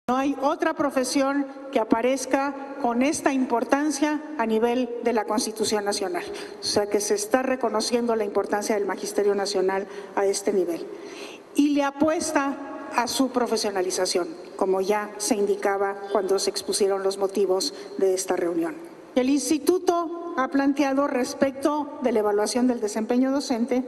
No hay otra profesión que aparezca con esta importancia a nivel de la Constitución Nacional. O sea que se está reconociendo la importancia del Magisterio Nacional a este nivel. Y le apuesta a su profesionalización, como ya se indicaba cuando se expusieron los motivos de esta reunión. El Instituto ha planteado respecto de la evaluación del desempeño docente,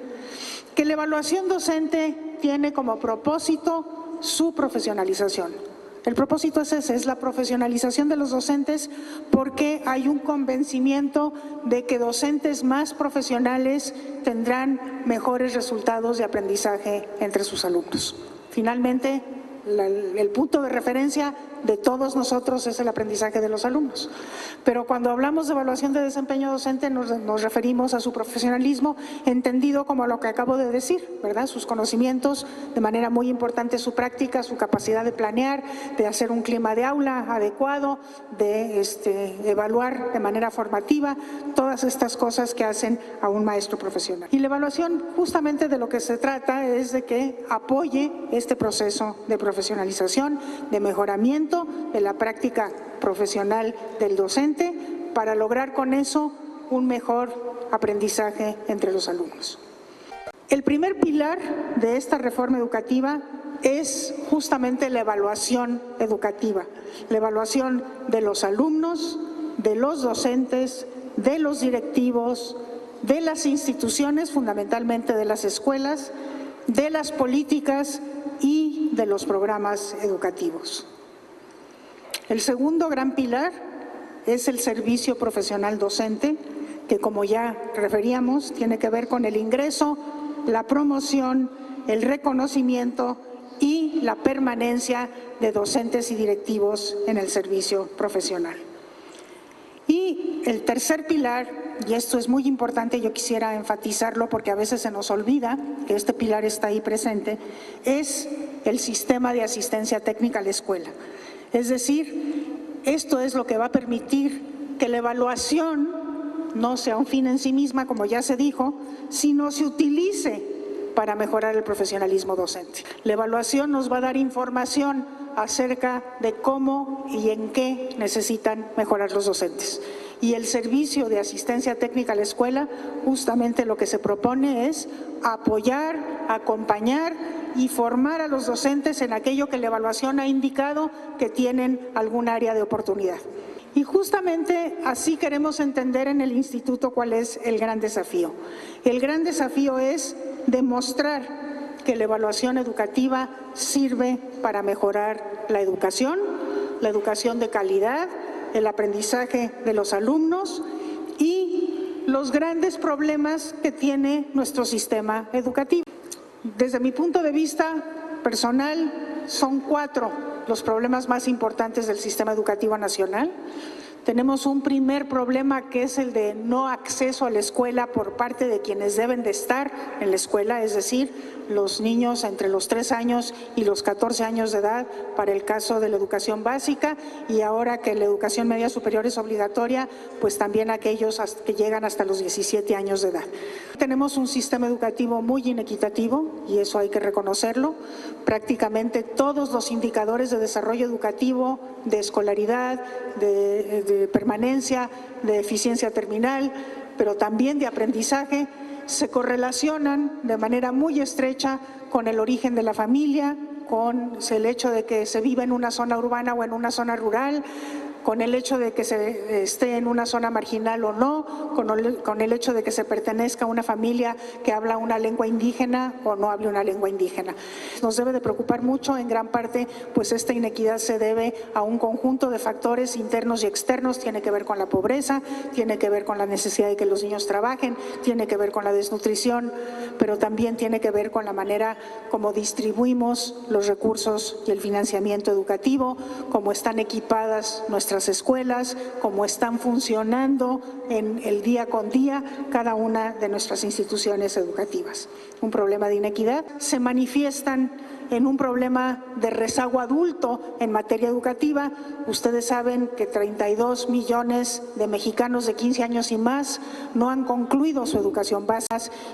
que la evaluación docente tiene como propósito su profesionalización. El propósito es ese, es la profesionalización de los docentes, porque hay un convencimiento de que docentes más profesionales tendrán mejores resultados de aprendizaje entre sus alumnos. Finalmente, el punto de referencia de todos nosotros es el aprendizaje de los alumnos. Pero cuando hablamos de evaluación de desempeño docente nos referimos a su profesionalismo entendido como lo que acabo de decir, ¿verdad? Sus conocimientos, de manera muy importante su práctica, su capacidad de planear, de hacer un clima de aula adecuado, de evaluar de manera formativa, todas estas cosas que hacen a un maestro profesional. Y la evaluación justamente de lo que se trata es de que apoye este proceso de profesionalización, de mejoramiento de la práctica profesional del docente para lograr con eso un mejor aprendizaje entre los alumnos. El primer pilar de esta reforma educativa es justamente la evaluación educativa, la evaluación de los alumnos, de los docentes, de los directivos, de las instituciones, fundamentalmente de las escuelas, de las políticas y de los programas educativos. El segundo gran pilar es el servicio profesional docente, que como ya referíamos, tiene que ver con el ingreso, la promoción, el reconocimiento y la permanencia de docentes y directivos en el servicio profesional. Y el tercer pilar, y esto es muy importante, yo quisiera enfatizarlo porque a veces se nos olvida que este pilar está ahí presente, es el sistema de asistencia técnica a la escuela. Es decir, esto es lo que va a permitir que la evaluación no sea un fin en sí misma, como ya se dijo, sino se utilice para mejorar el profesionalismo docente. La evaluación nos va a dar información acerca de cómo y en qué necesitan mejorar los docentes. Y el servicio de asistencia técnica a la escuela, justamente lo que se propone es apoyar, acompañar y formar a los docentes en aquello que la evaluación ha indicado que tienen algún área de oportunidad. Y justamente así queremos entender en el instituto cuál es el gran desafío. El gran desafío es demostrar que la evaluación educativa sirve para mejorar la educación de calidad, el aprendizaje de los alumnos y los grandes problemas que tiene nuestro sistema educativo. Desde mi punto de vista personal, son 4 los problemas más importantes del sistema educativo nacional. Tenemos un primer problema que es el de no acceso a la escuela por parte de quienes deben de estar en la escuela, es decir, los niños entre los 3 años y los 14 años de edad para el caso de la educación básica, y ahora que la educación media superior es obligatoria, pues también aquellos que llegan hasta los 17 años de edad. Tenemos un sistema educativo muy inequitativo y eso hay que reconocerlo. Prácticamente todos los indicadores de desarrollo educativo, de escolaridad, de permanencia, de eficiencia terminal, pero también de aprendizaje, se correlacionan de manera muy estrecha con el origen de la familia, con el hecho de que se vive en una zona urbana o en una zona rural, con el hecho de que se esté en una zona marginal o no, con el hecho de que se pertenezca a una familia que habla una lengua indígena o no hable una lengua indígena. Nos debe de preocupar mucho, en gran parte, pues esta inequidad se debe a un conjunto de factores internos y externos, tiene que ver con la pobreza, tiene que ver con la necesidad de que los niños trabajen, tiene que ver con la desnutrición, pero también tiene que ver con la manera como distribuimos los recursos y el financiamiento educativo, cómo están equipadas nuestras escuelas, cómo están funcionando en el día con día cada una de nuestras instituciones educativas. Un problema de inequidad. Se manifiestan en un problema de rezago adulto en materia educativa. Ustedes saben que 32 millones de mexicanos de 15 años y más no han concluido su educación básica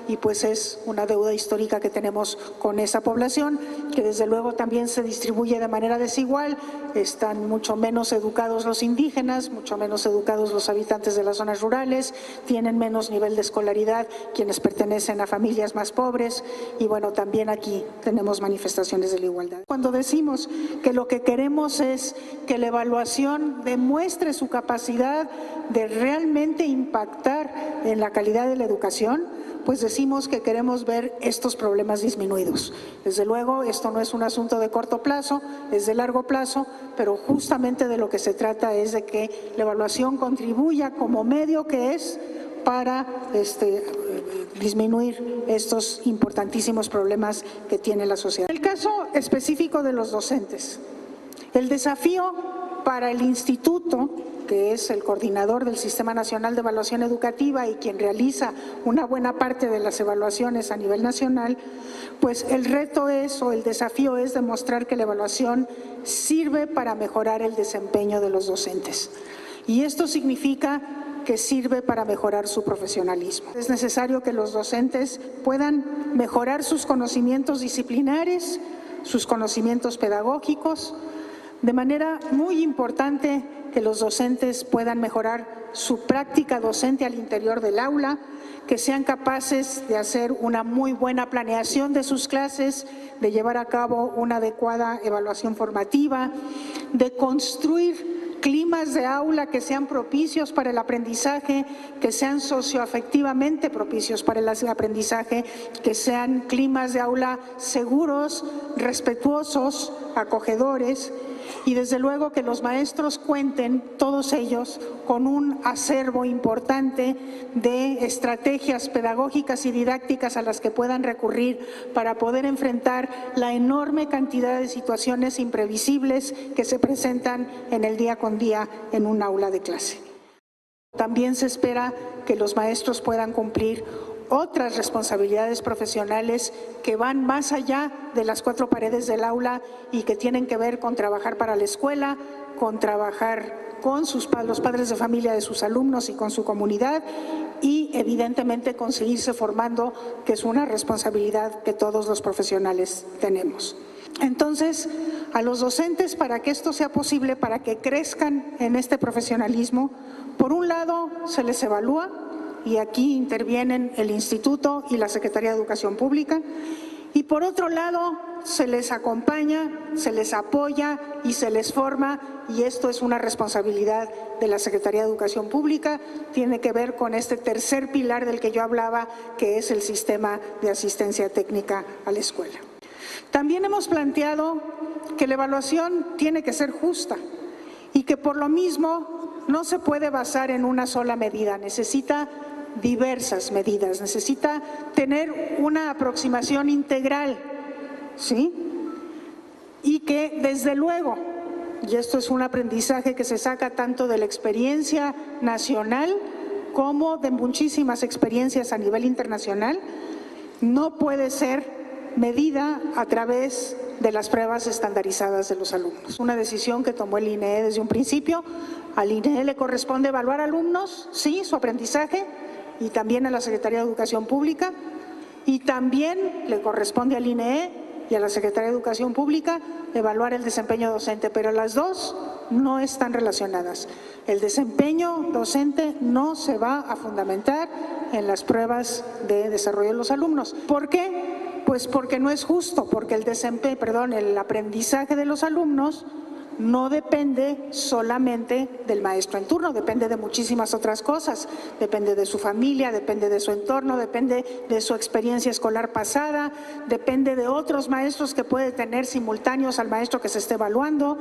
y pues es una deuda histórica que tenemos con esa población, que desde luego también se distribuye de manera desigual. Están mucho menos educados los indígenas, mucho menos educados los habitantes de las zonas rurales, tienen menos nivel de escolaridad quienes pertenecen a familias más pobres y bueno, también aquí tenemos manifestaciones de la igualdad. Cuando decimos que lo que queremos es que la evaluación demuestre su capacidad de realmente impactar en la calidad de la educación, pues decimos que queremos ver estos problemas disminuidos. Desde luego, esto no es un asunto de corto plazo, es de largo plazo, pero justamente de lo que se trata es de que la evaluación contribuya como medio que es para disminuir estos importantísimos problemas que tiene la sociedad. En el caso específico de los docentes, el desafío para el instituto, que es el coordinador del Sistema Nacional de Evaluación Educativa y quien realiza una buena parte de las evaluaciones a nivel nacional, pues el reto es, o el desafío es demostrar que la evaluación sirve para mejorar el desempeño de los docentes. Y esto significa que sirve para mejorar su profesionalismo. Es necesario que los docentes puedan mejorar sus conocimientos disciplinares, sus conocimientos pedagógicos, de manera muy importante que los docentes puedan mejorar su práctica docente al interior del aula, que sean capaces de hacer una muy buena planeación de sus clases, de llevar a cabo una adecuada evaluación formativa, de construir climas de aula que sean propicios para el aprendizaje, que sean socioafectivamente propicios para el aprendizaje, que sean climas de aula seguros, respetuosos, acogedores y desde luego que los maestros cuenten, todos ellos, con un acervo importante de estrategias pedagógicas y didácticas a las que puedan recurrir para poder enfrentar la enorme cantidad de situaciones imprevisibles que se presentan en el día con día en un aula de clase. También se espera que los maestros puedan cumplir otras responsabilidades profesionales que van más allá de las cuatro paredes del aula y que tienen que ver con trabajar para la escuela, con trabajar con los padres de familia de sus alumnos y con su comunidad y evidentemente con seguirse formando, que es una responsabilidad que todos los profesionales tenemos. Entonces, a los docentes, para que esto sea posible, para que crezcan en este profesionalismo, por un lado se les evalúa, y aquí intervienen el Instituto y la Secretaría de Educación Pública, y por otro lado se les acompaña, se les apoya y se les forma, y esto es una responsabilidad de la Secretaría de Educación Pública, tiene que ver con este tercer pilar del que yo hablaba, que es el sistema de asistencia técnica a la escuela. También hemos planteado que la evaluación tiene que ser justa y que por lo mismo no se puede basar en una sola medida, necesita diversas medidas, necesita tener una aproximación integral, ¿sí? Y que desde luego, y esto es un aprendizaje que se saca tanto de la experiencia nacional como de muchísimas experiencias a nivel internacional, no puede ser medida a través de las pruebas estandarizadas de los alumnos. Una decisión que tomó el INEE desde un principio. Al INEE le corresponde evaluar alumnos, sí, su aprendizaje, y también a la Secretaría de Educación Pública, y también le corresponde al INEE y a la Secretaría de Educación Pública evaluar el desempeño docente, pero las dos no están relacionadas. El desempeño docente no se va a fundamentar en las pruebas de desarrollo de los alumnos. ¿Por qué? Pues porque no es justo, porque el aprendizaje de los alumnos no depende solamente del maestro en turno, depende de muchísimas otras cosas, depende de su familia, depende de su entorno, depende de su experiencia escolar pasada, depende de otros maestros que puede tener simultáneos al maestro que se esté evaluando.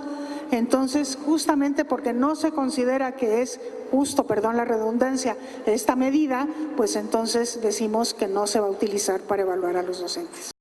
Entonces, justamente porque no se considera que es justo, perdón la redundancia, esta medida, pues entonces decimos que no se va a utilizar para evaluar a los docentes.